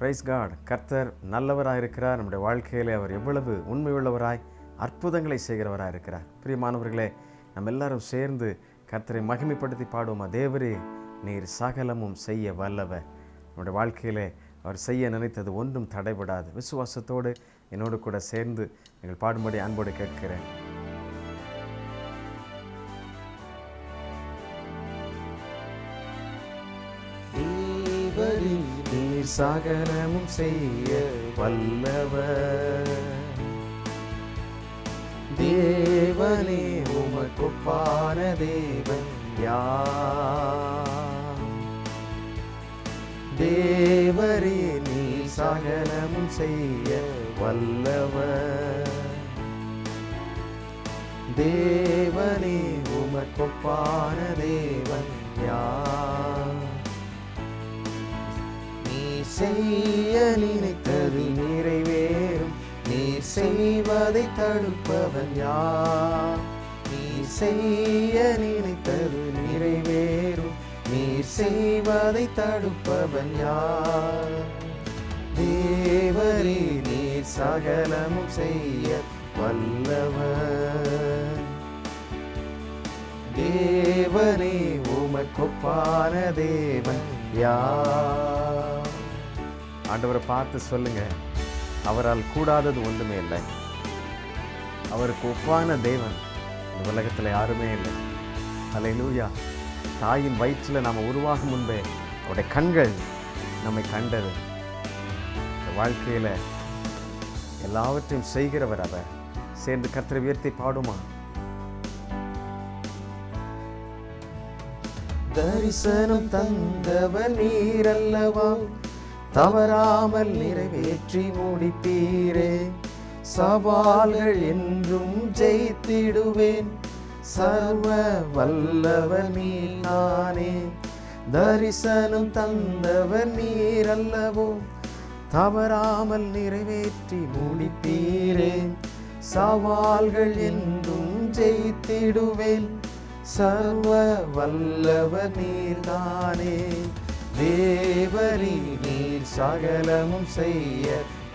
Price God. கர்த்தர் நல்லவராக இருக்கிறார். நம்முடைய வாழ்க்கையிலே அவர் எவ்வளவு உண்மையுள்ளவராய் அற்புதங்களை செய்கிறவராக இருக்கிறார். பிரியமானவர்களே, நம்ம எல்லாரும் சேர்ந்து கர்த்தரை மகிமைப்படுத்தி பாடுவோமா? தேவரே, நீர் சகலமும் செய்ய வல்லவர். நம்முடைய வாழ்க்கையிலே அவர் செய்ய நினைத்தது ஒன்றும் தடைபடாது. விசுவாசத்தோடு என்னோடு கூட சேர்ந்து நீங்கள் பாடும்படி அன்போடு கேட்கிறேன். நீர் சகலமும் செய்ய வல்லவர். தேவனே, உமக்கொப்பான தேவன் யார்? தேவரே, நீர் சகலமும் செய்ய வல்லவர். தேவனே, உமக்கொப்பான தேவன் யார்? செய்ய நினைத்தது நிறைவேறும். நீர் செய்வதை தடுப்பவன் யார்? நீர் செய்ய நினைத்தது நிறைவேறும். நீர் செய்வதை தடுப்பவன் யார்? தேவரே, நீர் சகலமும் செய்ய வல்லவர். தேவனே, உமக்கொப்பான தேவன் யார்? ஆண்டவரை பார்த்து சொல்லுங்க, அவரால் கூடாதது ஒன்றுமே இல்லை. அவருக்கு ஒப்பான தேவன் இந்த உலகத்தில் யாருமே இல்லை. அல்லேலூயா. தாயின் வயிற்றில் நாம் உருவாகும் முன்பே அவருடைய கண்கள் நம்மை கண்டது. இந்த வாழ்க்கையில் எல்லாவற்றையும் செய்கிறவர் அவர். சேர்ந்து கர்த்தரை உயர்த்தி பாடுமா? தரிசனம் தந்தவர் நீரல்லவா, தவறாமல் நிறைவேற்றி முடித்தீரே. சவால்கள் என்றும் ஜெயித்திடுவேன், சர்வ வல்லவர் நீர்தானே. தரிசனம் தந்தவர் நீரல்லவோ, தவறாமல் நிறைவேற்றி முடித்தீரே. சவால்கள் என்றும் ஜெயித்திடுவேன், சர்வ வல்லவர் நீர்தானே. தேவரே, நீர் சகலமும் செய்ய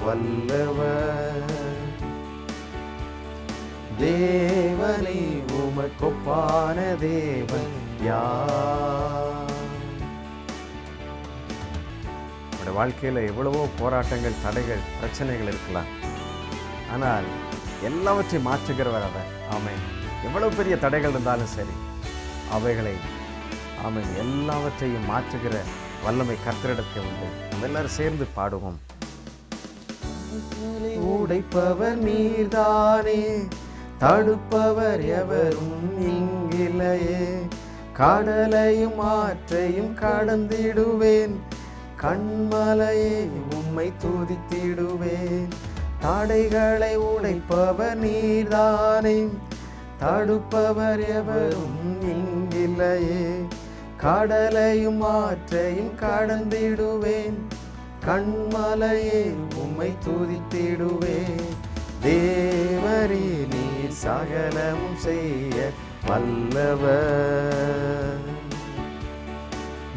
வல்லவர். தேவனே, உமக்கொப்பான தேவன் யார்? நம்முடைய வாழ்க்கையில் எவ்வளவோ போராட்டங்கள், தடைகள், பிரச்சனைகள் இருக்கலாம். ஆனால் எல்லாவற்றையும் மாற்றுகிறவர் அவர். ஆமென். எவ்வளவு பெரிய தடைகள் இருந்தாலும் சரி, அவைகளை ஆமென் எல்லாவற்றையும் மாற்றுகிற வல்லமை கர்த்தரிடத்தில் உண்டு. நம்ம எல்லாரும் சேர்ந்து பாடுவோம். உடைப்பவர் நீர்தானே, தடுப்பவர் எவரும் இங்கில்லையே. கடலையும் ஆற்றையும் கடந்திடுவேன், கண்மலையை உம்மை துதித்திடுவேன். தடைகளை உடைப்பவர் நீர்தானே, தடுப்பவர் எவரும் இங்கில்லையே. கடலையும் ஆற்றையும் கடந்திடுவேன், கண்மலையை உம்மை துதித்திடுவேன். தேவரே, நீர் சகலமும் செய்ய வல்லவர்.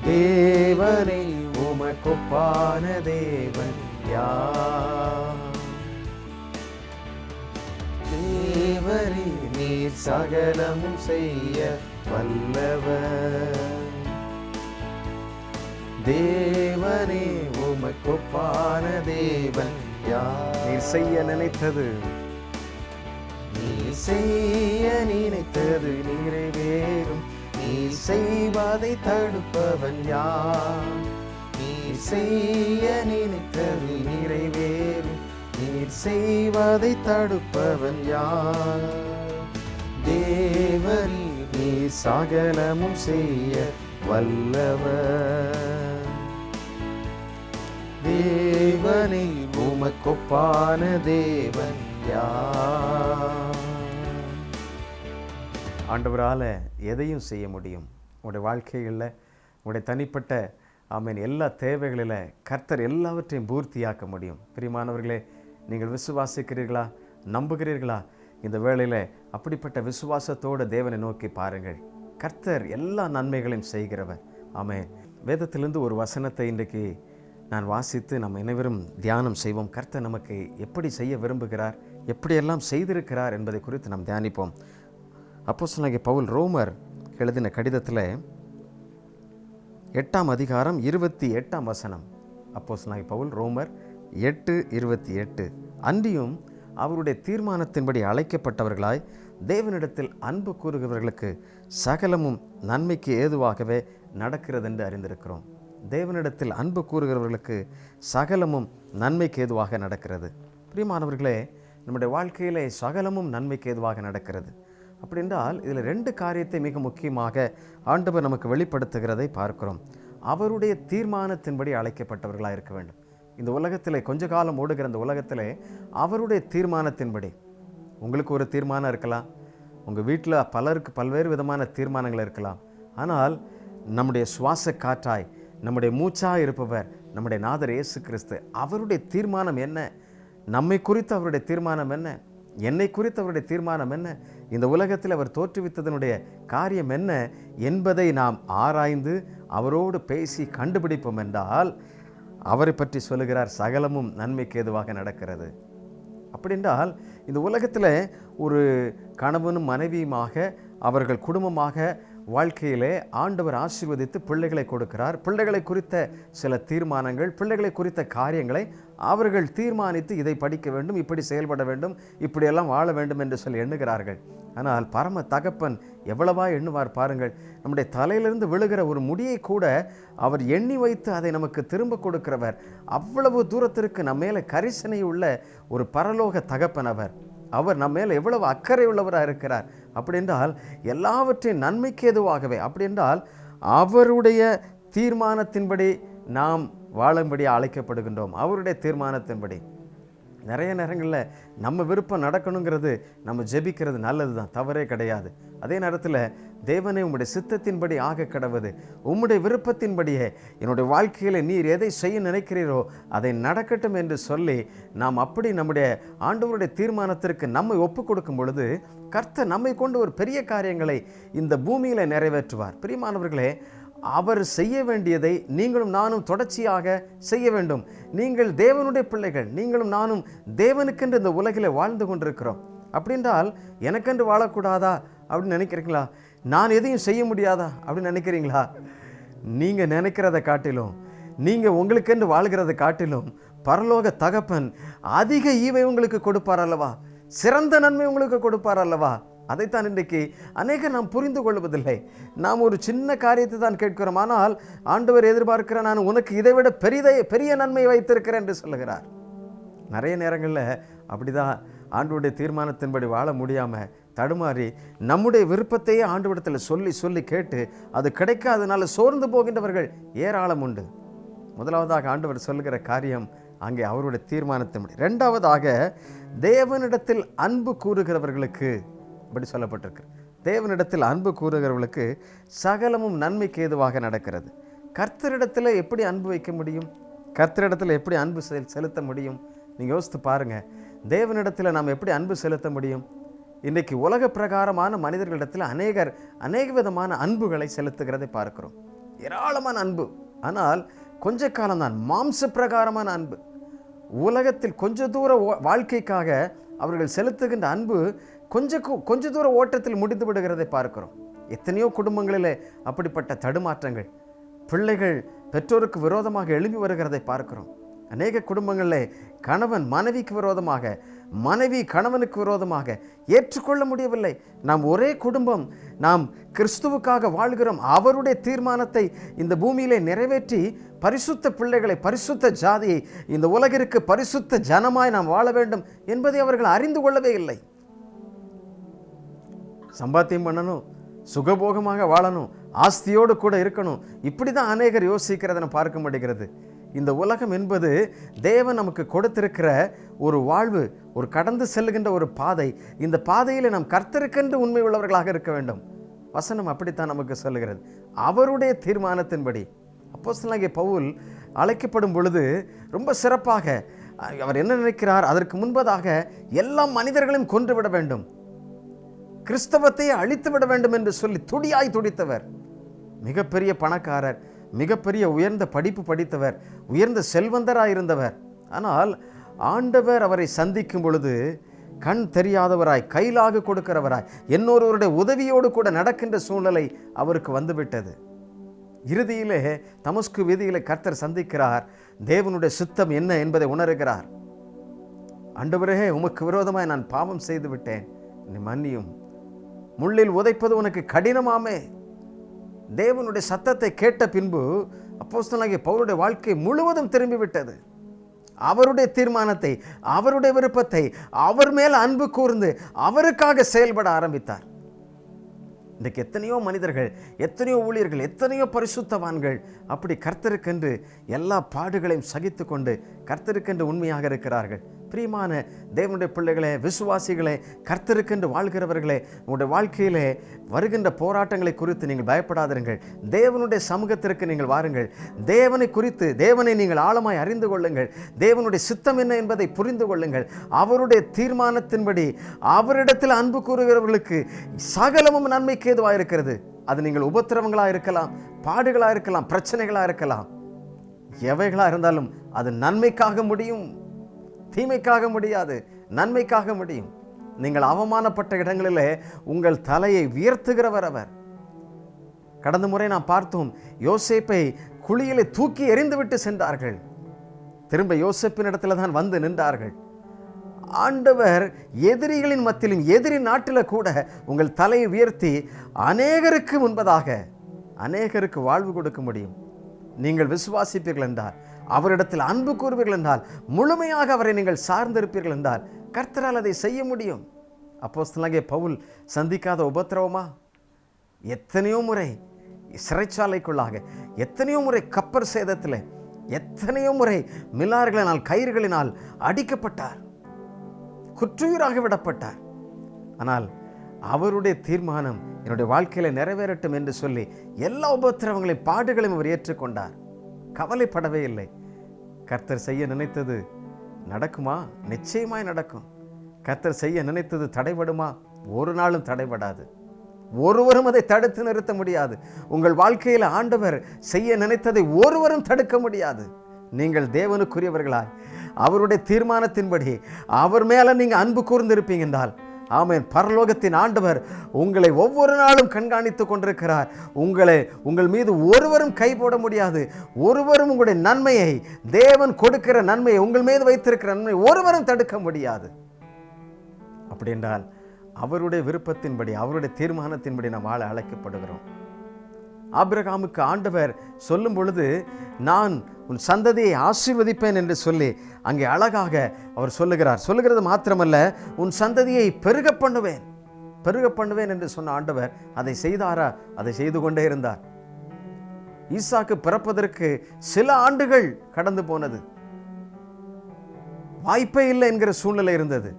தேவனே, உமக்கொப்பான தேவன் யார்? தேவரே, நீர் சகலமும் செய்ய வல்லவர். தேவனே, உமக்கொப்பான தேவன் யார்? நீர் செய்ய நினைத்தது, நீர் செய்ய நினைத்தது நிறைவேறும். நீர் செய்வதை தடுப்பவன் யார்? நீர் செய்ய நினைத்தது நிறைவேறும். நீர் செய்வதை தடுப்பவன் யார்? தேவரே, நீர் சகலமும் செய்ய வல்லவர். தேவனே, உமக்கொப்பான தேவன் யார்? ஆண்டவரால் எதையும் செய்ய முடியும். உங்களுடைய வாழ்க்கைகளில், உங்களுடைய தனிப்பட்ட ஆமென் எல்லா தேவைகளில் கர்த்தர் எல்லாவற்றையும் பூர்த்தியாக்க முடியும். பிரியமானவர்களே, நீங்கள் விசுவாசிக்கிறீர்களா? நம்புகிறீர்களா? இந்த வேளையில் அப்படிப்பட்ட விசுவாசத்தோடு தேவனை நோக்கி பாருங்கள். கர்த்தர் எல்லா நன்மைகளையும் செய்கிறவர். ஆமென். வேதத்திலிருந்து ஒரு வசனத்தை இன்றைக்கு நான் வாசித்து நம்ம அனைவரும் தியானம் செய்வோம். கர்த்தர் நமக்கு எப்படி செய்ய விரும்புகிறார், எப்படியெல்லாம் செய்திருக்கிறார் என்பதை குறித்து நாம் தியானிப்போம். அப்போஸ்தலனாகிய பவுல் ரோமர் எழுதின கடிதத்தில் 8ஆம் அதிகாரம் 28ஆம் வசனம். அப்போஸ்தலனாகிய பவுல் ரோமர் 8:28. அன்றியும் அவருடைய தீர்மானத்தின்படி அழைக்கப்பட்டவர்களாய் தேவனிடத்தில் அன்பு கூறுகிறவர்களுக்கு சகலமும் நன்மைக்கு ஏதுவாகவே நடக்கிறது என்று அறிந்திருக்கிறோம். தேவனிடத்தில் அன்பு கூறுகிறவர்களுக்கு சகலமும் நன்மைக்கு ஏதுவாக நடக்கிறது. பிரியமானவர்களே, நம்முடைய வாழ்க்கையிலே சகலமும் நன்மைக்கு ஏதுவாக நடக்கிறது. அப்படி என்றால் இதில் 2 காரியத்தை மிக முக்கியமாக ஆண்டவர் நமக்கு வெளிப்படுத்துகிறதை பார்க்கிறோம். அவருடைய தீர்மானத்தின்படி அழைக்கப்பட்டவர்களாக இருக்க வேண்டும். இந்த உலகத்திலே கொஞ்ச காலம் ஓடுகிற இந்த உலகத்திலே அவருடைய தீர்மானத்தின்படி, உங்களுக்கு ஒரு தீர்மானம் இருக்கலாம், உங்கள் வீட்டில் பலருக்கு பல்வேறு விதமான தீர்மானங்கள் இருக்கலாம். ஆனால் நம்முடைய சுவாச காற்றாய் நம்முடைய மூச்சாக இருப்பவர் நம்முடைய நாதர் இயேசு கிறிஸ்து. அவருடைய தீர்மானம் என்ன? நம்மை குறித்து அவருடைய தீர்மானம் என்ன? என்னை குறித்து அவருடைய தீர்மானம் என்ன? இந்த உலகத்தில் அவர் தோற்றுவித்ததனுடைய காரியம் என்ன என்பதை நாம் ஆராய்ந்து அவரோடு பேசி கண்டுபிடிப்போம் என்றால் அவரை பற்றி சொல்லுகிறார், சகலமும் நன்மைக்கு ஏதுவாக நடக்கிறது. அப்படின்றால் இந்த உலகத்தில் ஒரு கணவனும் மனைவியுமாக அவர்கள் குடும்பமாக வாழ்க்கையிலே ஆண்டவர் ஆசீர்வதித்து பிள்ளைகளை கொடுக்கிறார். பிள்ளைகளை குறித்த சில தீர்மானங்கள், பிள்ளைகளை குறித்த காரியங்களை அவர்கள் தீர்மானித்து இதை படிக்க வேண்டும், இப்படி செயல்பட வேண்டும், இப்படியெல்லாம் வாழ வேண்டும் என்று சொல்லி எண்ணுகிறார்கள். ஆனால் பரம தகப்பன் எவ்வளவா எண்ணுவார் பாருங்கள். நம்முடைய தலையிலிருந்து விழுகிற ஒரு முடியை கூட அவர் எண்ணி வைத்து அதை நமக்கு திரும்ப கொடுக்கிறவர். அவ்வளவு தூரத்திற்கு நம்ம மேலே கரிசனை உள்ள ஒரு பரலோக தகப்பன் அவர். அவர் நம்ம மேலே எவ்வளவு அக்கறை உள்ளவராக இருக்கிறார். அப்படி என்றால் எல்லாவற்றையும் நன்மைக்கு ஏதுவாகவே, அப்படி என்றால் அவருடைய தீர்மானத்தின்படி நாம் வாழும்படி அழைக்கப்படுகின்றோம். அவருடைய தீர்மானத்தின்படி நிறைய நேரங்களில் நம்ம விருப்பம் நடக்கணுங்கிறது நம்ம ஜெபிக்கிறது நல்லது தான், தவறே கிடையாது. அதே நேரத்தில் தேவனே உம்முடைய சித்தத்தின்படி ஆக கடவுது, உம்முடைய விருப்பத்தின்படியே என்னுடைய வாழ்க்கையில் நீர் எதை செய்ய நினைக்கிறீரோ அதை நடக்கட்டும் என்று சொல்லி நாம் அப்படி நம்முடைய ஆண்டவருடைய தீர்மானத்திற்கு நம்மை ஒப்பு கொடுக்கும் பொழுது கர்த்தர் நம்மை கொண்டு ஒரு பெரிய காரியங்களை இந்த பூமியில் நிறைவேற்றுவார். பிரியமானவர்களே, அவர் செய்ய வேண்டியதை நீங்களும் நானும் தொடர்ச்சியாக செய்ய வேண்டும். நீங்கள் தேவனுடைய பிள்ளைகள், நீங்களும் நானும் தேவனுக்கென்று இந்த உலகில் வாழ்ந்து கொண்டிருக்கிறோம். அப்படின்றால் எனக்கென்று வாழக்கூடாதா அப்படின்னு நினைக்கிறீங்களா? நான் எதையும் செய்ய முடியாதா அப்படின்னு நினைக்கிறீங்களா? நீங்கள் நினைக்கிறத காட்டிலும், நீங்கள் உங்களுக்கென்று வாழ்கிறத காட்டிலும் பரலோக தகப்பன் அதிக ஈவை உங்களுக்கு கொடுப்பார் அல்லவா? சிறந்த நன்மை உங்களுக்கு கொடுப்பார் அல்லவா? அதைத்தான் இன்றைக்கு அநேகர் நாம் புரிந்து கொள்வதில்லை. நாம் ஒரு சின்ன காரியத்தை தான் கேட்கிறோம், ஆனால் ஆண்டவர் எதிர்பார்க்கிற நான் உனக்கு இதைவிட பெரிய நன்மை வைத்திருக்கிறேன் என்று சொல்லுகிறார். நிறைய நேரங்களில் அப்படிதான் ஆண்டவருடைய தீர்மானத்தின்படி வாழ முடியாமல் தடுமாறி நம்முடைய விருப்பத்தையே ஆண்டவரிடத்தில் சொல்லி கேட்டு அது கிடைக்காதனால சோர்ந்து போகின்றவர்கள் ஏராளம் உண்டு. முதலாவதாக ஆண்டவர் சொல்லுகிற காரியம் அங்கே அவருடைய தீர்மானத்தின்படி. 2வதாக தேவனிடத்தில் அன்பு கூறுகிறவர்களுக்கு அப்படி சொல்லப்பட்டிருக்கு. தேவனிடத்தில் அன்பு கூறுகிறவர்களுக்கு சகலமும் நன்மைக்கு ஏதுவாக நடக்கிறது. கர்த்தரிடத்தில் எப்படி அன்பு வைக்க முடியும்? கர்த்தரிடத்தில் எப்படி அன்பு செலுத்த முடியும்? நீங்கள் யோசித்து பாருங்கள். தேவனிடத்தில் நாம் எப்படி அன்பு செலுத்த முடியும்? இன்றைக்கு உலக பிரகாரமான மனிதர்களிடத்தில் அநேக விதமான அன்புகளை செலுத்துகிறதை பார்க்கிறோம். ஏராளமான அன்பு. ஆனால் கொஞ்ச காலம்தான் மாம்ச பிரகாரமான அன்பு. உலகத்தில் கொஞ்ச தூர வாழ்க்கைக்காக அவர்கள் செலுத்துகின்ற அன்பு கொஞ்ச தூர ஓட்டத்தில் முடிந்து விடுகிறதை பார்க்கிறோம். எத்தனையோ குடும்பங்களிலே அப்படிப்பட்ட தடுமாற்றங்கள், பிள்ளைகள் பெற்றோருக்கு விரோதமாக எழும்பி வருகிறதை பார்க்கிறோம். அநேக குடும்பங்களில் கணவன் மனைவிக்கு விரோதமாக, மனைவி கணவனுக்கு விரோதமாக ஏற்றுக்கொள்ள முடியவில்லை. நாம் ஒரே குடும்பம், நாம் கிறிஸ்துவுக்காக வாழ்கிறோம். அவருடைய தீர்மானத்தை இந்த பூமியிலே நிறைவேற்றி பரிசுத்த பிள்ளைகளை, பரிசுத்த ஜாதியை, இந்த உலகிற்கு பரிசுத்த ஜனமாய் நாம் வாழ வேண்டும் என்பதை அவர்கள் அறிந்து கொள்ளவே இல்லை. சம்பாத்தியம் பண்ணணும், சுகபோகமாக வாழணும், ஆஸ்தியோடு கூட இருக்கணும், இப்படி தான் அநேகர் யோசிக்கிறதை நான் பார்க்க முடிகிறது. இந்த உலகம் என்பது தேவன் நமக்கு கொடுத்திருக்கிற ஒரு வாழ்வு, ஒரு கடந்து செல்லுகின்ற ஒரு பாதை. இந்த பாதையில் நாம் கர்த்தருக்கென்று உண்மை உள்ளவர்களாக இருக்க வேண்டும். வசனம் அப்படித்தான் நமக்கு சொல்லுகிறது. அவருடைய தீர்மானத்தின்படி அப்போஸ்தலனாகிய பவுல் அழைக்கப்படும் பொழுது ரொம்ப சிறப்பாக அவர் என்ன நினைக்கிறார்? அதற்கு முன்பதாக எல்லா மனிதர்களையும் கொன்றுவிட வேண்டும், கிறிஸ்தவத்தையே அழித்து விட வேண்டும் என்று சொல்லி துடியாய் துடித்தவர். மிகப்பெரிய பணக்காரர், மிகப்பெரிய உயர்ந்த படிப்பு படித்தவர், உயர்ந்த செல்வந்தராக இருந்தவர். ஆனால் ஆண்டவர் அவரை சந்திக்கும் பொழுது கண் தெரியாதவராய், கையிலாக கொடுக்கிறவராய், இன்னொருவருடைய உதவியோடு கூட நடக்கின்ற சூழ்நிலை அவருக்கு வந்துவிட்டது. இறுதியிலே தமஸ்கு வீதியிலே கர்த்தர் சந்திக்கிறார். தேவனுடைய சித்தம் என்ன என்பதை உணர்கிறார். ஆண்டவரே, உமக்கு விரோதமாய் நான் பாவம் செய்து விட்டேன், என்னை மன்னியும். முள்ளில் உதைப்பது உனக்கு கடினமாமே. தேவனுடைய சத்தத்தை கேட்ட பின்பு அப்போஸ்தலனாகிய பவுலுடைய வாழ்க்கை முழுவதும் திரும்பிவிட்டது. அவருடைய தீர்மானத்தை, அவருடைய விருப்பத்தை, அவர் மேல் அன்பு கூர்ந்து அவருக்காக செயல்பட ஆரம்பித்தார். இன்றைக்கு எத்தனையோ மனிதர்கள், எத்தனையோ ஊழியர்கள், எத்தனையோ பரிசுத்தவான்கள் அப்படி கர்த்தருக்கென்று எல்லா பாடுகளையும் சகித்து கொண்டு கர்த்தருக்கென்று உண்மையாக இருக்கிறார்கள். பிரியமான தேவனுடைய பிள்ளைகளே, விசுவாசிகளே, கர்த்தருக்கென்று வாழ்கிறவர்களே, உங்களுடைய வாழ்க்கையிலே வருகின்ற போராட்டங்களை குறித்து நீங்கள் பயப்படாதிருங்கள். தேவனுடைய சமூகத்திற்கு நீங்கள் வாருங்கள். தேவனை குறித்து, தேவனை நீங்கள் ஆழமாய் அறிந்து கொள்ளுங்கள். தேவனுடைய சித்தம் என்ன என்பதை புரிந்து கொள்ளுங்கள். அவருடைய தீர்மானத்தின்படி அவரிடத்தில் அன்பு கூறுகிறவர்களுக்கு சகலமும் நன்மைக்கு ஏதுவாக இருக்கிறது. அது நீங்கள் உபத்திரவங்களாக இருக்கலாம், பாடுகளாக இருக்கலாம், பிரச்சனைகளாக இருக்கலாம். எவைகளாக இருந்தாலும் அது நன்மைக்காக முடியும், தீமைக்காக முடியாது, நன்மைக்காக முடியும். நீங்கள் அவமானப்பட்ட இடங்களிலே உங்கள் தலையை உயர்த்துகிறவர் அவர். கடந்த முறை நாம் பார்த்தோம், யோசேப்பை குழியிலே தூக்கி எறிந்துவிட்டு சென்றார்கள். திரும்ப யோசேப்பின் இடத்துல தான் வந்து நின்றார்கள். ஆண்டவர் எதிரிகளின் மத்தியிலும், எதிரி நாட்டில் கூட உங்கள் தலையை உயர்த்தி அநேகருக்கு முன்பதாக அநேகருக்கு வாழ்வு கொடுக்க முடியும். நீங்கள் விசுவாசிப்பீர்கள் என்றால், அவரிடத்தில் அன்பு கூறுவீர்கள் என்றால், முழுமையாக அவரை நீங்கள் சார்ந்திருப்பீர்கள் என்றால் கர்த்தரால் அதை செய்ய முடியும். அப்போஸ்தலனாகிய பவுல் சந்திக்காத உபத்திரவமா? எத்தனையோ முறை சிறைச்சாலைக்குள்ளாக, எத்தனையோ முறை கப்பர் சேதத்தில், எத்தனையோ முறை மிலாறுகளினால், கயிறுகளினால் அடிக்கப்பட்டார், குற்றுயிராக விடப்பட்டார். ஆனால் அவருடைய தீர்மானம் என்னுடைய வாழ்க்கையில் நிறைவேறட்டும் என்று சொல்லி எல்லா உபத்திரவங்களையும், பாடுகளையும் அவர் ஏற்றுக்கொண்டார். கவலைப்படவே இல்லை. கர்த்தர் செய்ய நினைத்தது நடக்குமா? நிச்சயமாய் நடக்கும். கர்த்தர் செய்ய நினைத்தது தடைபடுமா? ஒரு நாளும் தடைபடாது. ஒருவரும் அதை தடுத்து நிறுத்த முடியாது. உங்கள் வாழ்க்கையில் ஆண்டவர் செய்ய நினைத்ததை ஒருவரும் தடுக்க முடியாது. நீங்கள் தேவனுக்குரியவர்களாய் அவருடைய தீர்மானத்தின்படி அவர் மேல நீங்க அன்பு கூர்ந்திருப்பீங்க என்றால், ஆமென், பரலோகத்தின் ஆண்டவர் உங்களை ஒவ்வொரு நாளும் கண்காணித்து கொண்டிருக்கிறார். உங்கள் மீது ஒருவரும் கை போட முடியாது. ஒருவரும் உங்களுடைய நன்மையை, தேவன் கொடுக்கிற நன்மையை, உங்கள் மீது வைத்திருக்கிற நன்மையை ஒருவரும் தடுக்க முடியாது. அப்படி என்றால் அவருடைய விருப்பத்தின்படி, அவருடைய தீர்மானத்தின்படி நாம் வாழ அழைக்கப்படுகிறோம். ஆபிரகாமுக்கு ஆண்டவர் சொல்லும் பொழுது, நான் உன் சந்ததியை ஆசீர்வதிப்பேன் என்று சொல்லி அங்கே அழகாக அவர் சொல்லுகிறது மாத்திரமல்ல, உன் சந்ததியை பெருக பண்ணுவேன் என்று சொன்ன ஆண்டவர் அதை செய்தாரா? அதை செய்து கொண்டே இருந்தார். ஈசாக்கு பிறப்பதற்கு சில ஆண்டுகள் கடந்து போனது, வாய்ப்பே இல்லை என்கிற சூழ்நிலை இருந்தது.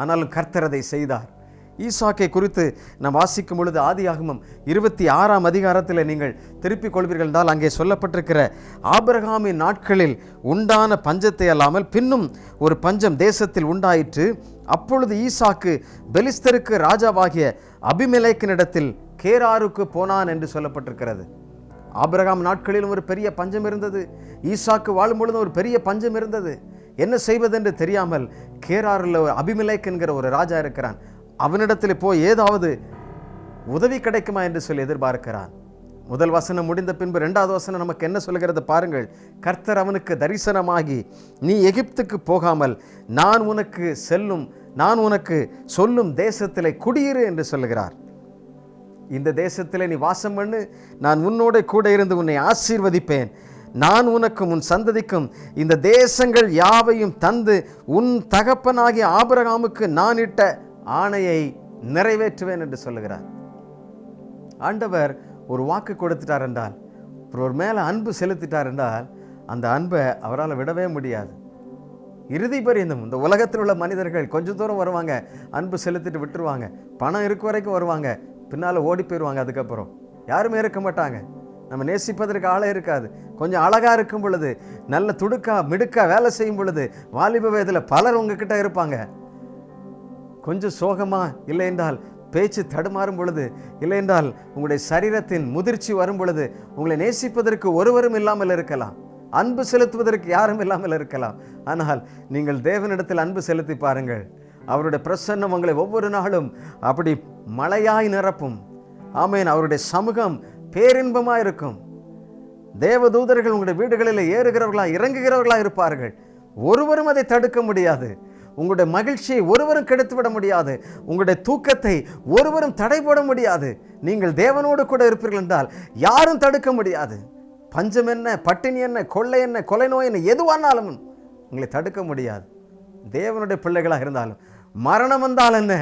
ஆனாலும் கர்த்தர் அதை செய்தார். ஈசாக்கை குறித்து நாம் வாசிக்கும் பொழுது ஆதியாகமம் 26ஆம் அதிகாரத்தில் நீங்கள் திருப்பிக் கொள்வீர்கள் என்றால், அங்கே சொல்லப்பட்டிருக்கிற ஆபிரகாமின் நாட்களில் உண்டான பஞ்சத்தை அல்லாமல் பின்னும் ஒரு பஞ்சம் தேசத்தில் உண்டாயிற்று. அப்பொழுது ஈசாக்கு பெலிஸ்தருக்கு ராஜாவாகிய அபிமெலேக்கினிடத்தில் கேராருக்கு போனான் என்று சொல்லப்பட்டிருக்கிறது. ஆபிரகாம் நாட்களிலும் ஒரு பெரிய பஞ்சம் இருந்தது. ஈசாக்கு வாழும் பொழுதும் ஒரு பெரிய பஞ்சம் இருந்தது. என்ன செய்வதென்று தெரியாமல் கேராரில் அபிமெலேக் என்கிற ஒரு ராஜா இருக்கிறான். அவனிடத்தில் போய் ஏதாவது உதவி கிடைக்குமா என்று சொல்லி எதிர்பார்க்கிறான். முதல் வசனம் முடிந்த பின்பு 2வது வசனம் நமக்கு என்ன சொல்கிறது பாருங்கள். கர்த்தர் அவனுக்கு தரிசனமாகி, நீ எகிப்துக்கு போகாமல் நான் உனக்கு சொல்லும் தேசத்திலே குடியிரு என்று சொல்லுகிறார். இந்த தேசத்திலே நீ வாசம் பண்ணு, நான் உன்னோட கூட இருந்து உன்னை ஆசீர்வதிப்பேன். நான் உனக்கும் உன் சந்ததிக்கும் இந்த தேசங்கள் யாவையும் தந்து உன் தகப்பனாகிய ஆபிரகாமுக்கு நான் இட்ட ஆணையை நிறைவேற்றுவேன் என்று சொல்லுகிறார். ஆண்டவர் ஒரு வாக்கு கொடுத்துட்டார் என்றால், ஒரு மேலே அன்பு செலுத்திட்டார் என்றால், அந்த அன்பை அவரால் விடவே முடியாது. இறுதி பரியந்தம் இந்த உலகத்தில் உள்ள மனிதர்கள் கொஞ்சம் தூரம் வருவாங்க, அன்பு செலுத்திட்டு விட்டுருவாங்க. பணம் இருக்க வரைக்கும் வருவாங்க, பின்னால் ஓடி போயிடுவாங்க. அதுக்கப்புறம் யாருமே இருக்க மாட்டாங்க. நம்ம நேசிப்பதற்கு ஆளே இருக்காது. கொஞ்சம் அழகாக இருக்கும் பொழுது, நல்ல துடுக்கா மிடுக்கா வேலை செய்யும் பொழுது, வாலிப வயதில் பலர் உங்ககிட்ட இருப்பாங்க. கொஞ்சம் சோகமா இல்லை என்றால் பேச்சு தடுமாறும் பொழுது, இல்லை என்றால் உங்களுடைய சரீரத்தின் முதிர்ச்சி வரும் பொழுது, உங்களை நேசிப்பதற்கு ஒருவரும் இல்லாமல் இருக்கலாம், அன்பு செலுத்துவதற்கு யாரும் இல்லாமல் இருக்கலாம். ஆனால் நீங்கள் தேவனிடத்தில் அன்பு செலுத்தி பாருங்கள். அவருடைய பிரசன்னம் உங்களை ஒவ்வொரு நாளும் அப்படி மழையாய் நிரப்பும். ஆமேன். அவருடைய சமூகம் பேரின்பமாக இருக்கும். தேவதூதர்கள் உங்களுடைய வீடுகளில் ஏறுகிறவர்களாக இறங்குகிறவர்களாக இருப்பார்கள். ஒருவரும் அதை தடுக்க முடியாது. உங்களுடைய மகிழ்ச்சியை ஒருவரும் கெடுத்துவிட முடியாது. உங்களுடைய தூக்கத்தை ஒருவரும் தடை போட முடியாது. நீங்கள் தேவனோடு கூட இருப்பீர்கள் என்றால் யாரும் தடுக்க முடியாது. பஞ்சம் என்ன, பட்டினி என்ன, கொள்ளை என்ன, கொலை நோய் என்ன, எதுவானாலும் உங்களை தடுக்க முடியாது. தேவனுடைய பிள்ளைகளாக இருந்தாலும் மரணம் வந்தால் என்ன,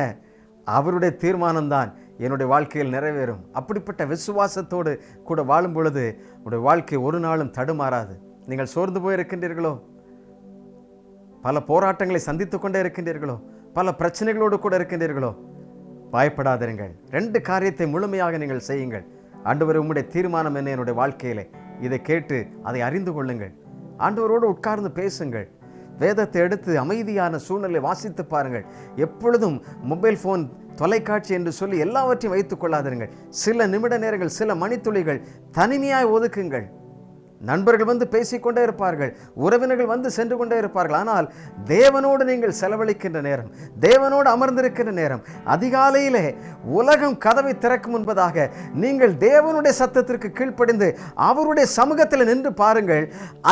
அவருடைய தீர்மானம்தான் என்னுடைய வாழ்க்கையில் நிறைவேறும். அப்படிப்பட்ட விசுவாசத்தோடு கூட வாழும் பொழுது உங்களுடைய வாழ்க்கை ஒரு நாளும் தடுமாறாது. நீங்கள் சோர்ந்து போயிருக்கின்றீர்களோ, பல போராட்டங்களை சந்தித்து கொண்டே இருக்கின்றீர்களோ, பல பிரச்சனைகளோடு கூட இருக்கின்றீர்களோ, பயப்படாதீர்கள். 2 காரியத்தை முழுமையாக நீங்கள் செய்யுங்கள். ஆண்டவர், உம்முடைய தீர்மானம் என்ன என்னுடைய வாழ்க்கையிலே? இதை கேட்டு அதை அறிந்து கொள்ளுங்கள். ஆண்டவரோடு உட்கார்ந்து பேசுங்கள். வேதத்தை எடுத்து அமைதியான சூழ்நிலை வாசித்து பாருங்கள். எப்பொழுதும் மொபைல் ஃபோன், தொலைக்காட்சி என்று சொல்லி எல்லாவற்றையும் வைத்துக் கொள்ளாதீர்கள். சில நிமிட நேரங்கள், சில மணித்துளிகள் தனிமையாய் ஒதுக்குங்கள். நண்பர்கள் வந்து பேசிக்கொண்டே இருப்பார்கள், உறவினர்கள் வந்து சென்று கொண்டே இருப்பார்கள். ஆனால் தேவனோடு நீங்கள் செலவழிக்கின்ற நேரம், தேவனோடு அமர்ந்திருக்கின்ற நேரம், அதிகாலையிலே உலகம் கதவை திறக்கும் முன்பதாக நீங்கள் தேவனுடைய சத்தத்திற்கு கீழ்ப்படிந்து அவருடைய சமூகத்தில் நின்று பாருங்கள்.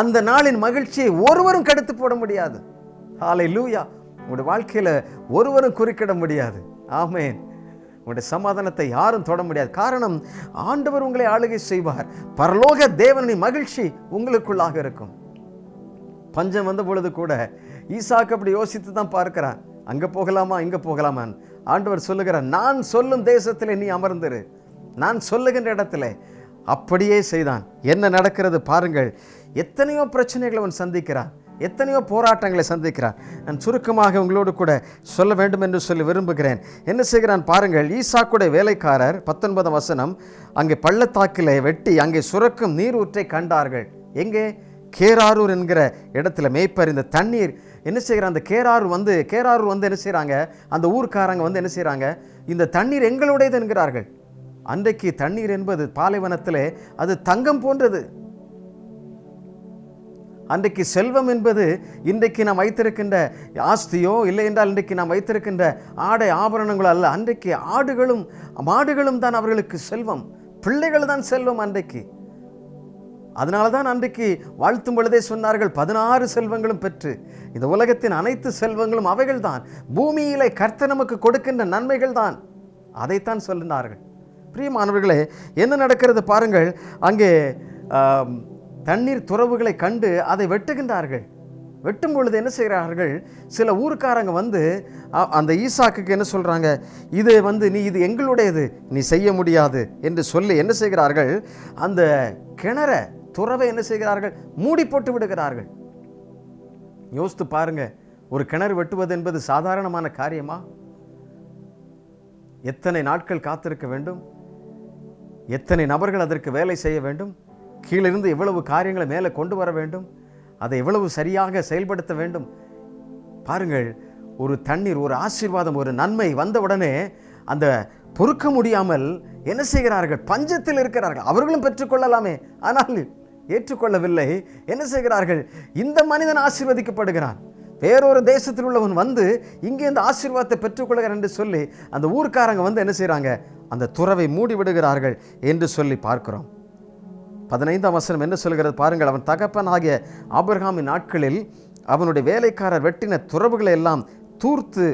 அந்த நாளின் மகிழ்ச்சியை ஒருவரும் கெடுத்து போட முடியாது. ஹல்லேலூயா. உங்களுடைய வாழ்க்கையில் ஒருவரும் குறுக்கிட முடியாது. ஆமென். உங்களுடைய சமாதானத்தை யாரும் தொட முடியாது. காரணம், ஆண்டவர் உங்களை ஆளுகை செய்வார். பரலோக தேவனின் மகிழ்ச்சி உங்களுக்குள்ளாக இருக்கும். பஞ்சம் வந்த பொழுது கூட ஈசாக்கு அப்படி யோசித்து தான் பார்க்கிறான், அங்க போகலாமா இங்க போகலாமான்னு. ஆண்டவர் சொல்லுகிறார், நான் சொல்லும் தேசத்திலே நீ அமர்ந்திரு, நான் சொல்லுகின்ற இடத்திலே. அப்படியே செய்தான். என்ன நடக்கிறது பாருங்கள். எத்தனையோ பிரச்சனைகளை அவன் சந்திக்கிறான், எத்தனையோ போராட்டங்களை சந்திக்கிறான். நான் சுருக்கமாக உங்களோடு கூட சொல்ல வேண்டும் என்று சொல்லி விரும்புகிறேன். என்ன செய்கிறான் பாருங்கள். ஈசாக்குடைய வேலைக்காரர் 19 வசனம், அங்கே பள்ளத்தாக்கிலே வெட்டி அங்கே சுரக்கும் நீர் ஊற்றை கண்டார்கள். எங்கே? கேராரூர் என்கிற இடத்துல மேய்ப்பர். இந்த தண்ணீர் என்ன செய்கிறான், அந்த கேராரூர் வந்து என்ன செய்கிறாங்க, அந்த ஊர்க்காரங்க வந்து என்ன செய்கிறாங்க, இந்த தண்ணீர் எங்களுடையது என்கிறார்கள். அன்றைக்கு தண்ணீர் என்பது பாலைவனத்திலே அது தங்கம் போன்றது. அன்றைக்கு செல்வம் என்பது இன்றைக்கு நாம் வைத்திருக்கின்ற ஆஸ்தியோ இல்லை என்றால் இன்றைக்கு நாம் வைத்திருக்கின்ற ஆடை ஆபரணங்களோ அல்ல. அன்றைக்கு ஆடுகளும் மாடுகளும் தான் அவர்களுக்கு செல்வம், பிள்ளைகள் தான் செல்வம் அன்றைக்கு. அதனால தான் அன்றைக்கு வாழ்த்தும் பொழுதே சொன்னார்கள், 16 செல்வங்களும் பெற்று, இந்த உலகத்தின் அனைத்து செல்வங்களும் அவைகள் தான், பூமியிலே கர்த்தர் நமக்கு கொடுக்கின்ற நன்மைகள் தான், அதைத்தான் சொல்லினார்கள். பிரியமானவர்களே, என்ன நடக்கிறது பாருங்கள். அங்கே தண்ணீர் துறவுகளை கண்டு அதை வெட்டுகின்றார்கள். வெட்டும் பொழுது என்ன செய்கிறார்கள், சில ஊர்க்காரங்க வந்து அந்த ஈசாக்குக்கு என்ன சொல்கிறாங்க, இது வந்து நீ இது எங்களுடையது, நீ செய்ய முடியாது என்று சொல்லி என்ன செய்கிறார்கள், அந்த கிணற துறவை என்ன செய்கிறார்கள், மூடி போட்டு விடுகிறார்கள். யோசித்து பாருங்க, ஒரு கிணறு வெட்டுவது என்பது சாதாரணமான காரியமா? எத்தனை நாட்கள் காத்திருக்க வேண்டும், எத்தனை நபர்கள் அதற்கு வேலை செய்ய வேண்டும், கீழிருந்து எவ்வளவு காரியங்களை மேலே கொண்டு வர வேண்டும், அதை எவ்வளவு சரியாக செயல்படுத்த வேண்டும் பாருங்கள். ஒரு தண்ணீர், ஒரு ஆசீர்வாதம், ஒரு நன்மை வந்தவுடனே அந்த பொறுக்க முடியாமல் என்ன செய்கிறார்கள், பஞ்சத்தில் இருக்கிறார்கள். அவர்களும் பெற்றுக்கொள்ளலாமே, ஆனால் ஏற்றுக்கொள்ளவில்லை. என்ன செய்கிறார்கள், இந்த மனிதன் ஆசீர்வதிக்கப்படுகிறான், வேறொரு தேசத்தில் உள்ளவன் வந்து இங்கே இந்த ஆசீர்வாதத்தை பெற்றுக்கொள்கிறான் என்று சொல்லி அந்த ஊர்க்காரங்க வந்து என்ன செய்கிறாங்க, அந்த துறவை மூடி விடுகிறார்கள் என்று சொல்லி பார்க்கிறோம். 15ஆம் வசனம் என்ன சொல்கிறது பாருங்கள். அவன் தகப்பன் ஆகிய ஆபிரகாமின் நாட்களில் அவனுடைய வேலைக்காரர் வெட்டின துறவுகளை எல்லாம் தூர்த்து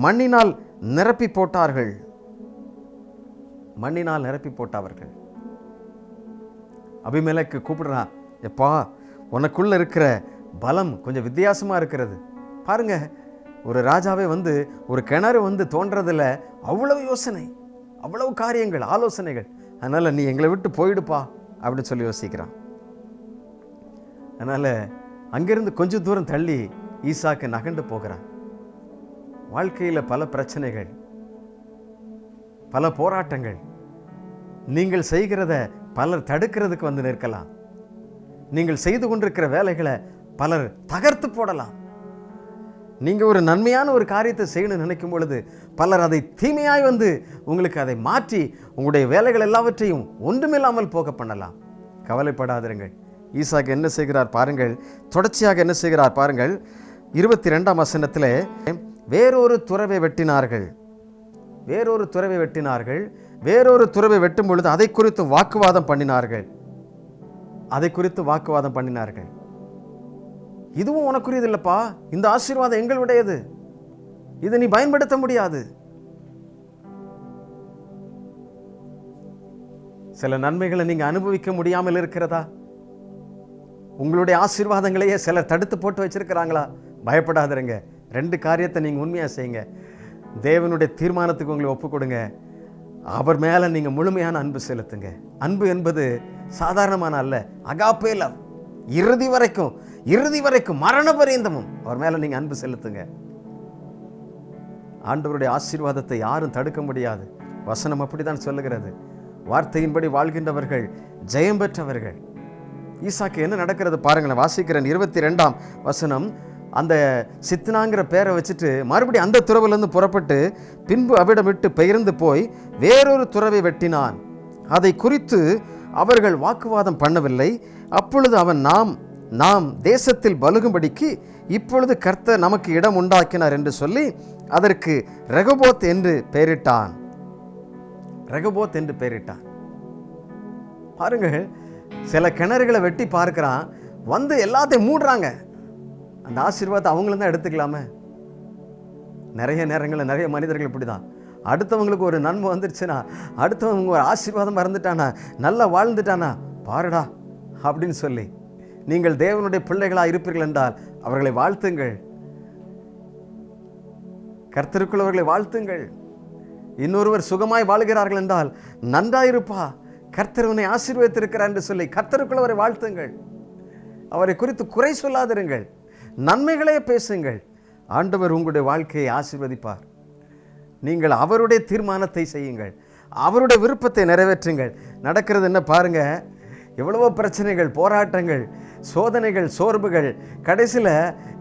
மண்ணினால் நிரப்பி போட்டார்கள். மண்ணினால் நிரப்பி போட்டார்கள். அபிமெலேக்கு கூப்பிடுறான், எப்பா உனக்குள்ள இருக்கிற பலம் கொஞ்சம் வித்தியாசமா இருக்கிறது பாருங்க. ஒரு ராஜாவே வந்து ஒரு கிணறு வந்து தோன்றதில்ல, அவ்வளவு யோசனை, அவ்வளவு காரியங்கள், ஆலோசனைகள். அதனால நீ எங்களை விட்டு போயிடுப்பா அப்படின்னு சொல்லி யோசிக்கிறான். அதனால அங்கிருந்து கொஞ்சம் தூரம் தள்ளி ஈசாக்கு நகண்டு போகிறான். வாழ்க்கையில் பல பிரச்சனைகள், பல போராட்டங்கள், நீங்கள் செய்கிறத பலர் தடுக்கிறதுக்கு வந்து நிற்கலாம். நீங்கள் செய்து கொண்டிருக்கிற வேலைகளை பலர் தகர்த்து போடலாம். நீங்கள் ஒரு நன்மையான ஒரு காரியத்தை செய்யணும்னு நினைக்கும் பொழுது பலர் அதை தீமையாய் வந்து உங்களுக்கு அதை மாற்றி உங்களுடைய வேலைகள் எல்லாவற்றையும் ஒன்றுமில்லாமல் போக பண்ணலாம். கவலைப்படாதிருங்கள். ஈசாக்கு என்ன செய்கிறார் பாருங்கள், தொடர்ச்சியாக என்ன செய்கிறார் பாருங்கள். 22ஆம் வசனத்தில் வேறொரு துறவை வெட்டினார்கள். வேறொரு துறவை வெட்டும் பொழுது அதை குறித்து வாக்குவாதம் பண்ணினார்கள். இதுவும் உனக்குரியது இல்லப்பா, இந்த ஆசீர்வாதம் எங்களுடையது, இதை நீ பயன்படுத்த முடியாது. சில நன்மைகளை நீங்க அனுபவிக்க முடியாமல் இருக்கிறதா? உங்களுடைய ஆசீர்வாதங்களையே சிலர் தடுத்து போட்டு வச்சிருக்கிறாங்களா? பயப்படாதீங்க. 2 காரியத்தை நீங்க உண்மையா செய்யுங்க. தேவனுடைய தீர்மானத்துக்கு உங்களை ஒப்பு கொடுங்க. அவர் மேல நீங்க முழுமையான அன்பு செலுத்துங்க. அன்பு என்பது சாதாரணமான அல்ல, அகாப்பே லவ். இறுதி வரைக்கும் மரண பரியந்தமும் அவர் மேல நீங்க அன்பு செலுத்துங்க. ஆண்டவருடைய ஆசீர்வாதத்தை யாரும் தடுக்க முடியாது. வசனம் அப்படித்தான் சொல்லுகிறது. வார்த்தையின்படி வாழ்கின்றவர்கள் ஜெயம் பெற்றவர்கள். ஈசாக்கு என்ன நடக்கிறது பாருங்களேன். வாசிக்கிறேன் 22ஆம் வசனம். அந்த சித்னாங்கிற பேரை வச்சுட்டு மறுபடியும் அந்த துறவிலிருந்து புறப்பட்டு பின்பு அவிடம் விட்டு பெயர்ந்து போய் வேறொரு துறவை வெட்டினான். அதை குறித்து அவர்கள் வாக்குவாதம் பண்ணவில்லை. அப்பொழுது அவன் நாம் தேசத்தில் பலுகும்படிக்கு இப்பொழுது கர்த்தர் நமக்கு இடம் உண்டாக்கினார் என்று சொல்லி அதற்கு ரெகோபோத் என்று பெயரிட்டான். பாருங்கள், சில கிணறுகளை வெட்டி பார்க்கிறான், வந்து எல்லாத்தையும் மூடுறாங்க. அந்த ஆசீர்வாதத்தை அவங்களும் தான் எடுத்துக்கலாமே. நிறைய நேரங்களில் நிறைய மனிதர்கள் இப்படி தான். அடுத்தவங்களுக்கு ஒரு நன்மை வந்துருச்சுன்னா, அடுத்தவங்க ஒரு ஆசீர்வாதம் மறந்துட்டானா, நல்லா வாழ்ந்துட்டானா, பாருடா அப்படின்னு சொல்லி. நீங்கள் தேவனுடைய பிள்ளைகளாக இருப்பீர்கள் என்றால் அவர்களை வாழ்த்துங்கள். கர்த்தருக்குள் அவர்களை வாழ்த்துங்கள். இன்னொருவர் சுகமாய் வாழ்கிறார்கள் என்றால் நன்றாயிருப்பா, கர்த்தர் உன்னை ஆசீர்வதித்திருக்கிறார் என்று சொல்லி கர்த்தருக்குள் அவரை வாழ்த்துங்கள். அவரை குறித்து குறை சொல்லாதிருங்கள், நன்மைகளே பேசுங்கள். ஆண்டவர் உங்களுடைய வாழ்க்கையை ஆசீர்வதிப்பார். நீங்கள் அவருடைய தீர்மானத்தை செய்யுங்கள், அவருடைய விருப்பத்தை நிறைவேற்றுங்கள். நடக்கிறது என்ன பாருங்க, எவ்வளவோ பிரச்சனைகள், போராட்டங்கள், சோதனைகள், சோர்வுகள். கடைசியில்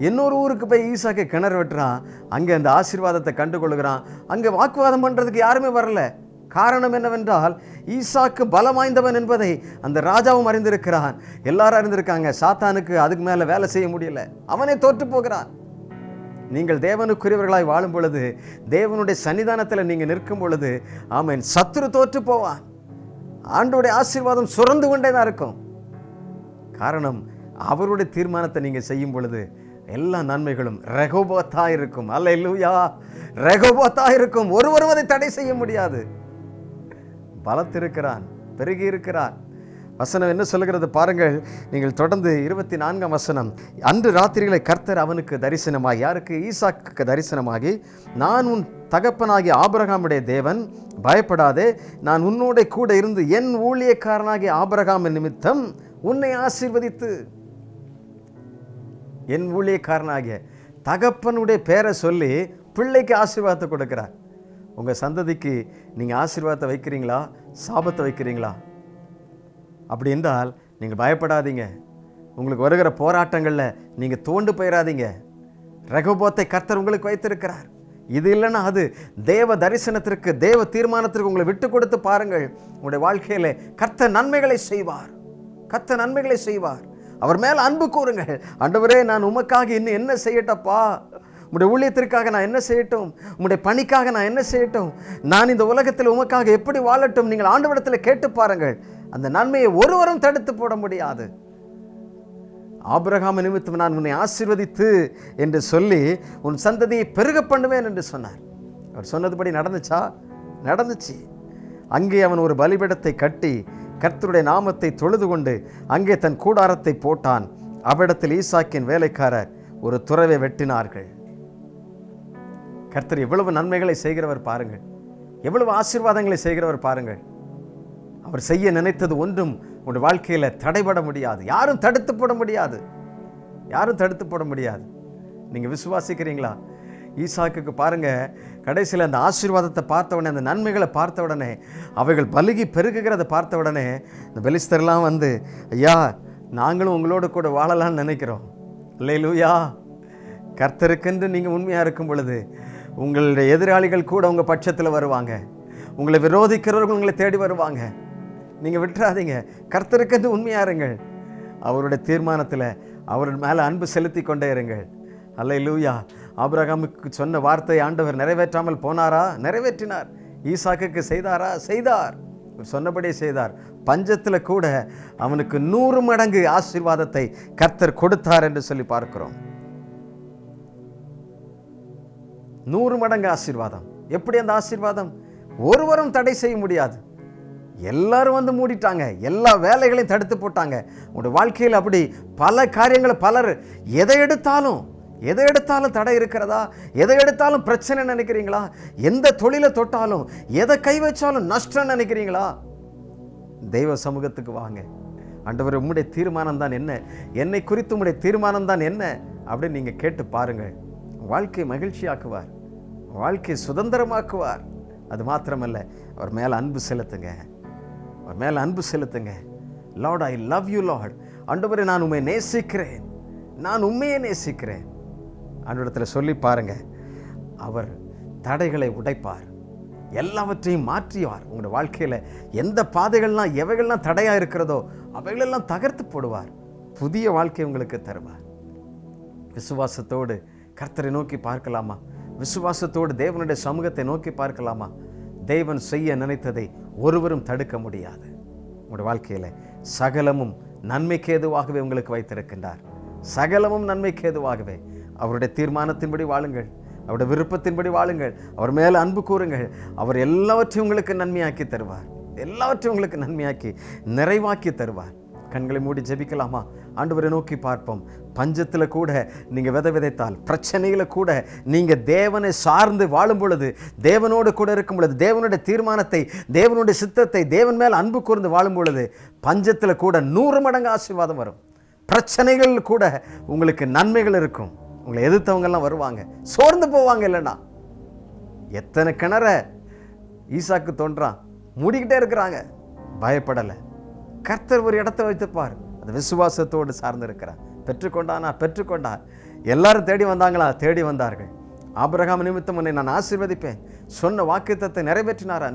இன்னொரு ஊருக்கு போய் ஈசாக்கு கிணறு வெட்டுறான். அங்கே அந்த ஆசீர்வாதத்தை கண்டுகொள்கிறான். அங்கே வாக்குவாதம் பண்ணுறதுக்கு யாருமே வரல. காரணம் என்னவென்றால் ஈசாக்கு பலம் வாய்ந்தவன் என்பதை அந்த ராஜாவும் அறிந்திருக்கிறான், எல்லாரும் அறிந்திருக்காங்க. சாத்தானுக்கு அதுக்கு மேலே வேலை செய்ய முடியல, அவனே தோற்று போகிறான். நீங்கள் தேவனுக்குரியவர்களாய் வாழும் பொழுது, தேவனுடைய சன்னிதானத்தில் நீங்கள் நிற்கும் பொழுது, ஆமென், சத்துரு தோற்று போவான். ஆண்டவருடைய ஆசீர்வாதம் சுரந்து கொண்டே தான் இருக்கும். காரணம், அவருடைய தீர்மானத்தை நீங்கள் செய்யும் பொழுது எல்லா நன்மைகளும் ரெகோபோத்தா இருக்கும். அல்லேலூயா, ரெகோபோத்தா இருக்கும். ஒருவரும் அதை தடை செய்ய முடியாது. பலத்திருக்கிறான், பெருகி இருக்கிறான். வசனம் என்ன சொல்லுகிறது பாருங்கள். நீங்கள் தொடர்ந்து 24ஆம் வசனம். அன்று ராத்திரிகளை கர்த்தர் அவனுக்கு தரிசனமாகி, யாருக்கு? ஈசாக்கு தரிசனமாகி, நான் உன் தகப்பனாகிய ஆபிரகாமுடைய தேவன், பயப்படாதே, நான் உன்னோட கூட இருந்து என் ஊழியக்காரனாகிய ஆபிரகாம் நிமித்தம் உன்னை ஆசீர்வதித்து. என் ஊழியக்காரனாகிய தகப்பனுடைய பேரை சொல்லி பிள்ளைக்கு ஆசீர்வாதத்தை கொடுக்கிறார். உங்கள் சந்ததிக்கு நீங்கள் ஆசீர்வாதத்தை வைக்கிறீங்களா, சாபத்தை வைக்கிறீங்களா? அப்படி என்றால் நீங்கள் பயப்படாதீங்க. உங்களுக்கு வருகிற போராட்டங்களில் நீங்கள் தோண்டு போயிடாதீங்க. ரெகோபோத்தை கர்த்தர் உங்களுக்கு வைத்திருக்கிறார். இது இல்லைன்னா அது தேவ தரிசனத்திற்கு, தேவ தீர்மானத்திற்கு உங்களை விட்டு கொடுத்து பாருங்கள். உங்களுடைய வாழ்க்கையில் கர்த்தர் நன்மைகளை செய்வார். அவர் மேல் அன்பு கூறுங்கள். ஆண்டவரே, நான் உமக்காக இன்னும் என்ன செய்யட்டப்பா? உங்களுடைய ஊழியத்திற்காக நான் என்ன செய்யட்டும்? உங்களுடைய பணிக்காக நான் என்ன செய்யட்டும்? நான் இந்த உலகத்தில் உமக்காக எப்படி வாழட்டும்? நீங்கள் ஆண்டவரிடத்தில் கேட்டு பாருங்கள். அந்த நன்மையை ஒருவரும் தடுத்து போட முடியாது. ஆபிரகாம் நிமித்தம் நான் உன்னை ஆசீர்வதித்து என்று சொல்லி உன் சந்ததியை பெருக பண்ணுவேன் என்று சொன்னார். அவர் சொன்னதுபடி நடந்துச்சா? நடந்துச்சு. அங்கே அவன் ஒரு பலிபீடத்தை கட்டி கர்த்தருடைய நாமத்தை தொழுது கொண்டு அங்கே தன் கூடாரத்தை போட்டான். அவ்விடத்தில் ஈசாக்கின் வேலைக்காரர் ஒரு துறவை வெட்டினார்கள். கர்த்தர் எவ்வளவு நன்மைகளை செய்கிறவர் பாருங்கள், எவ்வளவு ஆசீர்வாதங்களை செய்கிறவர் பாருங்கள். அவர் செய்ய நினைத்தது ஒன்றும் உங்களுடைய வாழ்க்கையில் தடைபட முடியாது. யாரும் தடுத்து போட முடியாது. நீங்கள் விசுவாசிக்கிறீங்களா? ஈசாக்குக்கு பாருங்க, கடைசியில் அந்த ஆசீர்வாதத்தை பார்த்த உடனே, அந்த நன்மைகளை பார்த்த உடனே, அவைகள் பலுகி பெருகுகிறத பார்த்த உடனே இந்த பெலிஸ்தர்லாம் வந்து, ஐயா, நாங்களும் உங்களோட கூட வாழலாம்னு நினைக்கிறோம். அல்லேலூயா. கர்த்தருக்கென்று நீங்கள் உண்மையாக இருக்கும் பொழுது உங்களுடைய எதிராளிகள் கூட உங்கள் பட்சத்தில் வருவாங்க. உங்களை விரோதிக்கிறவர்கள் உங்களை தேடி வருவாங்க. நீங்கள் விட்டுறாதீங்க. கர்த்தருக்கென்று உண்மையாக இருங்கள். அவருடைய தீர்மானத்தில் அவர் மேலே அன்பு செலுத்தி கொண்டே இருங்கள். அல்லேலூயா. ஆபிரகாமுக்கு சொன்ன வார்த்தை ஆண்டவர் நிறைவேற்றாமல் போனாரா? நிறைவேற்றினார். ஈசாக்குக்கு செய்தாரா? செய்தார். சொன்னபடியே செய்தார். பஞ்சத்தில் கூட அவனுக்கு 100 மடங்கு ஆசீர்வாதத்தை கர்த்தர் கொடுத்தார் என்று சொல்லி பார்க்கிறோம். 100 மடங்கு ஆசீர்வாதம். எப்படி அந்த ஆசீர்வாதம்? ஒருவரும் தடை செய்ய முடியாது. எல்லாரும் வந்து மூடிட்டாங்க. எல்லா வேலைகளையும் தடுத்து போட்டாங்க. உங்களுடைய வாழ்க்கையில் அப்படி பல காரியங்களை பலர் எதை எடுத்தாலும் தடை இருக்கிறதா? எதை எடுத்தாலும் பிரச்சனை நினைக்கிறீங்களா? எந்த தொழிலை தொட்டாலும் எதை கை வச்சாலும் நஷ்டம் நினைக்கிறீங்களா? தெய்வ சமூகத்துக்கு வாங்க. ஆண்டவரே, உம்முடைய தீர்மானம் தான் என்ன? என்னை குறித்து உம்முடைய தீர்மானம் தான் என்ன அப்படின்னு நீங்கள் கேட்டு பாருங்கள். வாழ்க்கையை மகிழ்ச்சியாக்குவார். வாழ்க்கையை சுதந்திரமாக்குவார். அது மாத்திரமல்ல, அவர் மேலே அன்பு செலுத்துங்க. அவர் மேலே அன்பு செலுத்துங்க. Lord, I love you Lord. ஆண்டவரே, நான் உம்மை நேசிக்கிறேன். நான் உண்மையை நேசிக்கிறேன். ஆண்டவரிடத்தில் சொல்லி பாருங்க. அவர் தடைகளை உடைப்பார். எல்லாவற்றையும் மாற்றிவார். உங்களுடைய வாழ்க்கையில் எந்த பாதைகள்லாம் எவைகள்லாம் தடையாக இருக்கிறதோ அவைகளெல்லாம் தகர்த்து போடுவார். புதிய வாழ்க்கை உங்களுக்கு தருவார். விசுவாசத்தோடு கர்த்தரை நோக்கி பார்க்கலாமா? விசுவாசத்தோடு தேவனுடைய சமூகத்தை நோக்கி பார்க்கலாமா? தேவன் செய்ய நினைத்ததை ஒருவரும் தடுக்க முடியாது. உங்களுடைய வாழ்க்கையில் சகலமும் நன்மைக்கு ஏதுவாகவே உங்களுக்கு வைத்திருக்கின்றார். சகலமும் நன்மைக்கு ஏதுவாகவே. அவருடைய தீர்மானத்தின்படி வாழுங்கள். அவருடைய விருப்பத்தின்படி வாழுங்கள். அவர் மேலே அன்பு கூறுங்கள். அவர் எல்லாவற்றையும் உங்களுக்கு நன்மையாக்கி தருவார். எல்லாவற்றையும் உங்களுக்கு நன்மையாக்கி நிறைவாக்கி தருவார். கண்களை மூடி ஜெபிக்கலாமா? ஆண்டவரை நோக்கி பார்ப்போம். பஞ்சத்தில் கூட நீங்கள் விதைத்தால், பிரச்சனைகளை கூட நீங்கள் தேவனை சார்ந்து வாழும் பொழுது, தேவனோடு கூட இருக்கும் பொழுது, தேவனுடைய தீர்மானத்தை, தேவனுடைய சித்தத்தை, தேவன் மேல் அன்பு கூர்ந்து வாழும் பொழுது பஞ்சத்தில் கூட 100 மடங்கு ஆசீர்வாதம் வரும். பிரச்சனைகள் கூட உங்களுக்கு நன்மைகள் இருக்கும். உங்களை எதிர்த்தவங்கெல்லாம் வருவாங்க, சோர்ந்து போவாங்க. இல்லைன்னா எத்தனை கிணற ஈசாக்கு தோன்றான், மூடிக்கிட்டே இருக்கிறாங்க, பயப்படலை. கர்த்தர் ஒரு இடத்தை வைத்துப்பார். அது விசுவாசத்தோடு சார்ந்து இருக்கிறார். பெற்றுக்கொண்டார். எல்லாரும் தேடி வந்தாங்களா? தேடி வந்தார்கள். ஆபிரகாம் நிமித்தம் உன்னை நான் ஆசீர்வதிப்பேன் சொன்ன வாக்குத்தத்தை நிறைவேற்றினார்.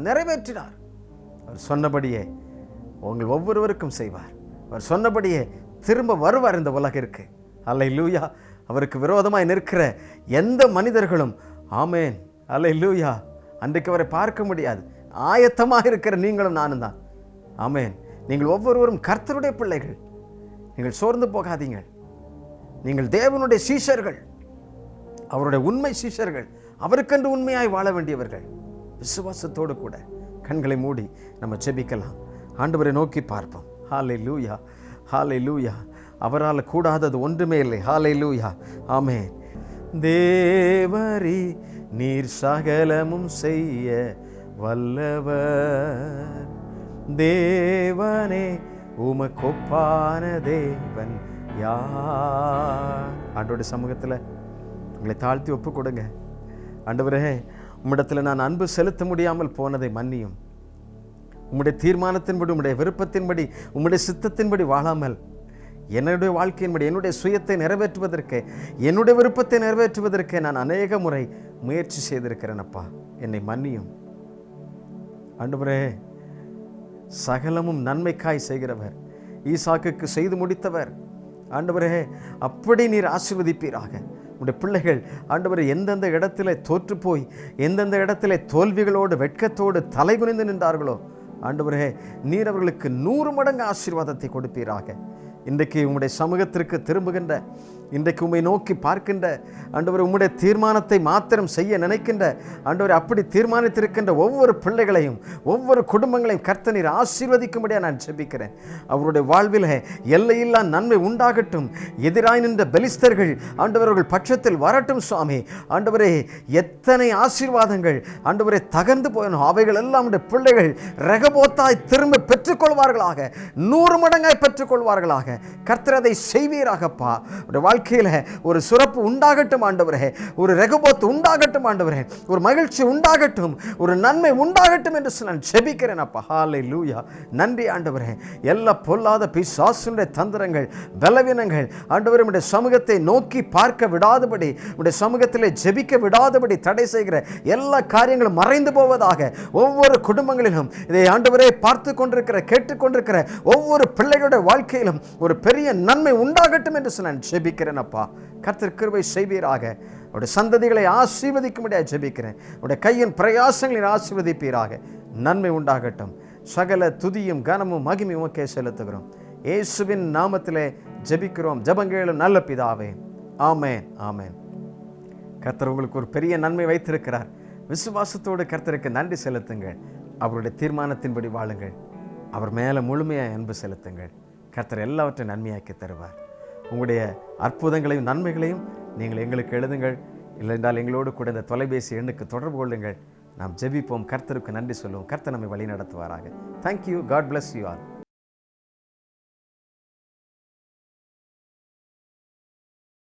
அவர் சொன்னபடியே உங்கள் ஒவ்வொருவருக்கும் செய்வார். அவர் சொன்னபடியே திரும்ப வருவார் இந்த உலகிற்கு. அல்லேலூயா. அவருக்கு விரோதமாய் நிற்கிற எந்த மனிதர்களும் ஆமேன் அல்லேலூயா அன்றைக்கு அவரை பார்க்க முடியாது. ஆயத்தமாக இருக்கிற நீங்களும் நானும் தான். ஆமேன். நீங்கள் ஒவ்வொருவரும் கர்த்தருடைய பிள்ளைகள். நீங்கள் சோர்ந்து போகாதீங்கள். நீங்கள் தேவனுடைய சீஷர்கள், அவருடைய உண்மை சீஷர்கள். அவருக்கென்று உண்மையாய் வாழ வேண்டியவர்கள். விசுவாசத்தோடு கூட கண்களை மூடி நம்ம ஜெபிக்கலாம். ஆண்டவரை நோக்கி பார்ப்போம். ஹல்லேலூயா, ஹல்லேலூயா. அவரால் கூடாதது ஒன்றுமே இல்லை. ஹல்லேலூயா, ஆமென். தேவரீ நீர் சகலமும் செய்ய வல்லவர். தேவனே உமக்கொப்பான தேவன் யார்? ஆண்டவருடைய சமூகத்தில் உங்களை தாழ்த்தி ஒப்பு கொடுங்க. ஆண்டவரே, உம்மிடத்தில் நான் அன்பு செலுத்த முடியாமல் போனதை மன்னியும். உம்முடைய தீர்மானத்தின்படி, உம்முடைய விருப்பத்தின்படி, உம்முடைய சித்தத்தின்படி வாழாமல் என்னுடைய வாழ்க்கையின்படி, என்னுடைய சுயத்தை நிறைவேற்றுவதற்கு, என்னுடைய விருப்பத்தை நிறைவேற்றுவதற்கு நான் அநேக முறை முயற்சி செய்திருக்கிறேன். அப்பா, என்னை மன்னியும். ஆண்டவரே, சகலமும் நன்மைக்காய் செய்கிறவர், ஈசாக்குக்கு செய்து முடித்தவர். ஆண்டவரே, அப்படி நீர் ஆசீர்வதிப்பீராக. உடைய பிள்ளைகள் ஆண்டவரே எந்தெந்த இடத்துல தோற்று போய், எந்தெந்த இடத்துல தோல்விகளோடு வெட்கத்தோடு தலைகுனிந்து நின்றார்களோ, ஆண்டவரே நீர் அவர்களுக்கு 100 மடங்கு ஆசீர்வாதத்தை கொடுப்பீராக. இன்றைக்கு உம்முடைய சமூகத்திற்கு திரும்புகின்ற, இன்றைக்கு உம்மை நோக்கி பார்க்கின்ற ஆண்டவரே, உம்முடைய தீர்மானத்தை மாத்திரம் செய்ய நினைக்கின்ற ஆண்டவரே, அப்படி தீர்மானித்திருக்கின்ற ஒவ்வொரு பிள்ளைகளையும், ஒவ்வொரு குடும்பங்களையும் கர்த்தர் நீர் ஆசீர்வதிக்கும்படியாக நான் ஜெபிக்கிறேன். அவருடைய வாழ்வில் எல்லையில்லா நன்மை உண்டாகட்டும். எதிராய் நின்ற பெலிஸ்தர்கள் ஆண்டவர்கள் பட்சத்தில் வரட்டும். சுவாமி ஆண்டவரே, எத்தனை ஆசீர்வாதங்கள் ஆண்டவரே தகர்ந்து போயணும், அவைகள் எல்லாம் உடைய பிள்ளைகள் ரெகபோத்தாய் திரும்ப பெற்றுக்கொள்வார்களாக, 100 மடங்காய் பெற்றுக்கொள்வார்களாக. கர்த்தர் அதை செய்வீராகப்பா. உடைய வாழ்க்கையில் ஒரு சுரப்பு உண்டாகட்டும் ஆண்டவரே, ஒரு ரெகபோத் உண்டாகட்டும் ஆண்டவரே, ஒரு மகிழ்ச்சி உண்டாகட்டும், ஒரு நன்மை உண்டாகட்டும் என்று நான் ஜெபிக்கிறேன் அப்பா. ஹல்லேலூயா. நன்றி ஆண்டவரே. எல்லா பொல்லாத பிசாசுடைய தந்திரங்கள், பலவீனங்கள் ஆண்டவரே உம்முடைய சமூகத்தை நோக்கி பார்க்க விடாதபடி, உம்முடைய சமூகத்திலே ஜெபிக்க விடாதபடி தடை செய்கிற எல்லா காரியங்களும் மறைந்து போவதாக. ஒவ்வொரு குடும்பங்களிலும் இதை ஆண்டவரே பார்த்து கொண்டிருக்கிற, கேட்டுக்கொண்டிருக்கிற ஒவ்வொரு பிள்ளைகளுடைய வாழ்க்கையிலும் ஒரு பெரிய நன்மை உண்டாகட்டும் என்று நான் ஜெபிக்கிறேன் அப்பா. கர்த்தர் கிருபை செய்வீராக. அவருடைய சந்ததிகளை ஆசீர்வதிக்கும்படியாக ஜெபிக்கிறேன். அவருடைய கையின் பிரயாசங்களை ஆசீர்வதிப்பீராக. நன்மை உண்டாகட்டும். சகல துதியும் கனமும் மகிமையும் உமக்கே செலுத்துகிறோம். இயேசுவின் நாமத்திலே ஜெபிக்கிறோம் ஜெபங்களும் நல்ல பிதாவே. ஆமென், ஆமென். கர்த்தர் உங்களுக்கு ஒரு பெரிய நன்மை வைத்திருக்கிறார். விசுவாசத்தோடு கர்த்தருக்கு நன்றி செலுத்துங்கள். அவருடைய தீர்மானத்தின்படி வாழுங்கள். அவர் மேலே முழுமையாக அன்பு செலுத்துங்கள். கர்த்தர் எல்லாவற்றையும் நன்மையாக்கி தருவார். உங்களுடைய அற்புதங்களையும் நன்மைகளையும் நீங்கள் எங்களுக்கு எழுதுங்கள். இல்லைன்றால் எங்களோடு கூட இந்த தொலைபேசி எண்ணுக்கு தொடர்பு கொள்ளுங்கள். நாம் ஜெபிப்போம். கர்த்தருக்கு நன்றி சொல்லுவோம். கர்த்தர் நம்மை வழி நடத்துவாராக. Thank you. God bless you all.